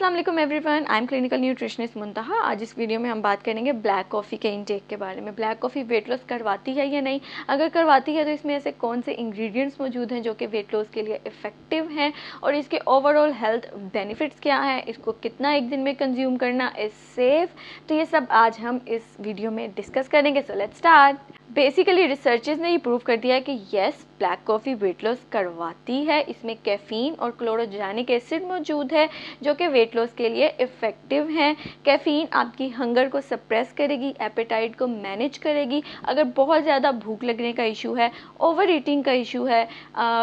अस्सलाम वालेकुम everyone, I am clinical nutritionist Muntaha. आज इस वीडियो में हम बात करेंगे ब्लैक कॉफ़ी के इंटेक के बारे में। ब्लैक कॉफ़ी वेट लॉस करवाती है या नहीं, अगर करवाती है तो इसमें ऐसे कौन से इंग्रेडिएंट्स मौजूद हैं जो कि वेट लॉस के लिए इफ़ेक्टिव हैं और इसके ओवरऑल हेल्थ बेनिफिट्स क्या हैं, इसको कितना एक दिन में कंज्यूम करना इज़ सेफ़। तो ये सब आज हम इस वीडियो में डिस्कस करेंगे। So let's start. Basically researchers ने ये प्रूव कर दिया है कि yes, black coffee weight loss करवाती है। इसमें कैफ़ीन और क्लोरोजेनिक एसिड मौजूद है जो कि वेट लॉस के लिए इफ़ेक्टिव हैं। कैफ़ीन आपकी हंगर को सप्रेस करेगी, एपेटाइट को मैनेज करेगी। अगर बहुत ज़्यादा भूख लगने का इशू है, ओवर ईटिंग का इशू है,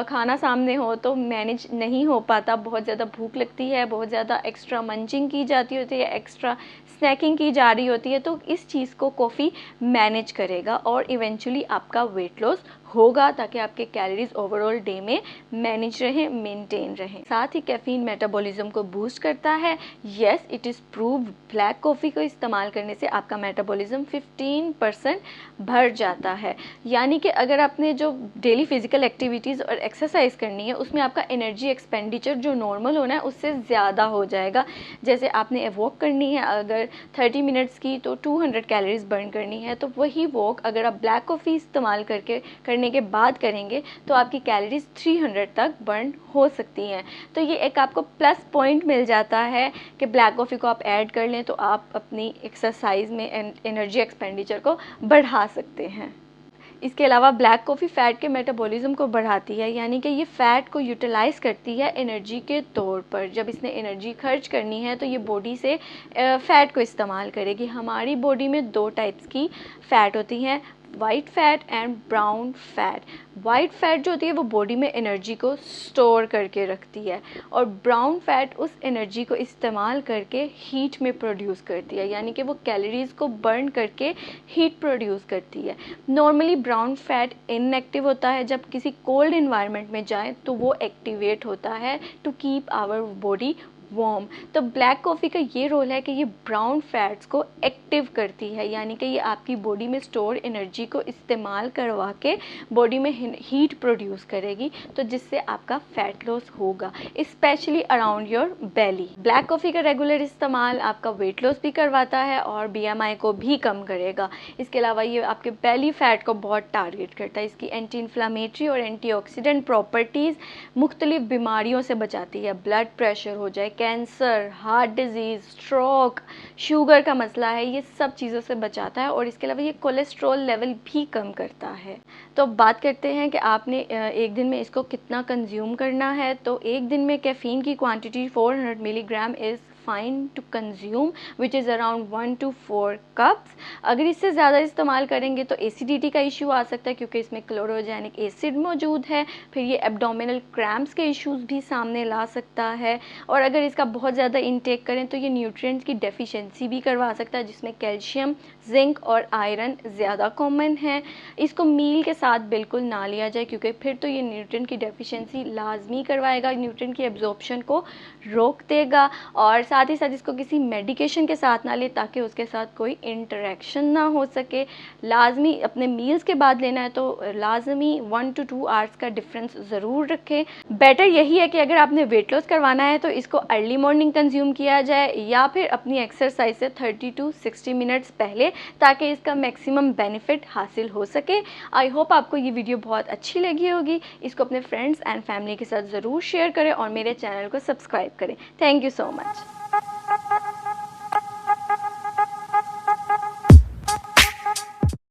खाना सामने हो तो मैनेज नहीं हो पाता, बहुत ज़्यादा भूख लगती है, बहुत ज़्यादा एक्स्ट्रा मंचिंग की जाती होती है, एक्स्ट्रा स्नैकिंग की जा रही होती है, तो इस चीज़ को कॉफ़ी मैनेज करेगा और इवेंचुअली आपका वेट लॉस होगा ताकि आपके कैलोरीज ओवरऑल डे में मैनेज रहें, मेंटेन रहें। साथ ही कैफीन मेटाबॉलिज्म को बूस्ट करता है। Yes, it is proved black coffee को इस्तेमाल करने से आपका मेटाबॉलिज्म 15% बढ़ जाता है। यानी कि अगर आपने जो डेली फिजिकल एक्टिविटीज़ और एक्सरसाइज करनी है उसमें आपका एनर्जी एक्सपेंडिचर जो नॉर्मल होना है उससे ज़्यादा हो जाएगा। जैसे आपने वॉक करनी है अगर 30 मिनट्स की तो 200 कैलोरीज बर्न करनी है, तो वही वॉक अगर आप ब्लैक कॉफ़ी इस्तेमाल करने के बाद करेंगे तो आपकी कैलोरीज 300 तक बर्न हो सकती हैं। तो ये एक आपको प्लस पॉइंट मिल जाता है कि ब्लैक कॉफ़ी को आप ऐड कर लें तो आप अपनी एक्सरसाइज में एनर्जी एक्सपेंडिचर को बढ़ा सकते हैं। इसके अलावा ब्लैक कॉफ़ी फ़ैट के मेटाबॉलिज्म को बढ़ाती है, यानी कि ये फ़ैट को यूटिलाइज़ करती है एनर्जी के तौर पर। जब इसने एनर्जी खर्च करनी है तो ये बॉडी से फ़ैट को इस्तेमाल करेगी। हमारी बॉडी में दो टाइप्स की फ़ैट होती हैं, white fat and brown fat. White fat जो होती है वो बॉडी में एनर्जी को स्टोर करके रखती है और ब्राउन फ़ैट उस एनर्जी को इस्तेमाल करके हीट में प्रोड्यूस करती है, यानी कि वो कैलोरीज़ को बर्न करके हीट प्रोड्यूस करती है। नॉर्मली ब्राउन फ़ैट इनएक्टिव होता है, जब किसी कोल्ड इन्वायरमेंट में जाएं तो वो एक्टिवेट होता है to keep our body warm. तो ब्लैक कॉफ़ी का ये रोल है कि ये ब्राउन फैट्स को एक्टिव करती है, यानी कि ये आपकी बॉडी में स्टोर एनर्जी को इस्तेमाल करवा के बॉडी में हीट प्रोड्यूस करेगी, तो जिससे आपका फैट लॉस होगा, specially around your belly. Black coffee का रेगुलर इस्तेमाल आपका वेट लॉस भी करवाता है और BMI को भी कम करेगा। इसके अलावा ये आपके बेली फैट को बहुत टारगेट करता है। इसकी एंटी इन्फ्लामेटरी और एंटीऑक्सीडेंट प्रॉपर्टीज़ मुख्तलिफ बीमारियों से बचाती है। ब्लड प्रेशर हो जाए, cancer, heart disease, stroke, sugar का मसला है, ये सब चीज़ों से बचाता है और इसके अलावा ये कोलेस्ट्रॉल लेवल भी कम करता है। तो अब बात करते हैं कि आपने एक दिन में इसको कितना कंज्यूम करना है। तो एक दिन में कैफ़ीन की quantity 400 milligram is fine to consume, which is around 1 to 4 cups. अगर इससे ज़्यादा इस्तेमाल करेंगे तो एसिडिटी का इशू आ सकता है क्योंकि इसमें क्लोरोजेनिक एसिड मौजूद है। फिर ये एब्डोमिनल क्रैम्प्स के इश्यूज़ भी सामने ला सकता है और अगर इसका बहुत ज़्यादा इंटेक करें तो ये न्यूट्रिएंट्स की डेफिशिएंसी भी करवा सकता है, जिसमें कैल्शियम, जिंक और आयरन ज़्यादा कॉमन है। इसको मील के साथ बिल्कुल ना लिया जाए क्योंकि फिर तो ये न्यूट्रिएंट की डेफिशिएंसी लाजमी करवाएगा, न्यूट्रिएंट की एब्जॉर्प्शन को रोक देगा और साथ ही साथ इसको किसी मेडिकेशन के साथ ना ले ताकि उसके साथ कोई इंटरेक्शन ना हो सके। लाजमी अपने मील्स के बाद लेना है तो लाजमी 1 to 2 आवर्स का डिफरेंस ज़रूर रखें। बेटर यही है कि अगर आपने वेट लॉस करवाना है तो इसको अर्ली मॉर्निंग कंज्यूम किया जाए या फिर अपनी एक्सरसाइज से 30 to 60 मिनट्स पहले, ताकि इसका मैक्सिमम बेनिफिट हासिल हो सके। आई होप आपको ये वीडियो बहुत अच्छी लगी होगी। इसको अपने फ्रेंड्स एंड फैमिली के साथ ज़रूर शेयर करें और मेरे चैनल को सब्सक्राइब करें। Thank you so much.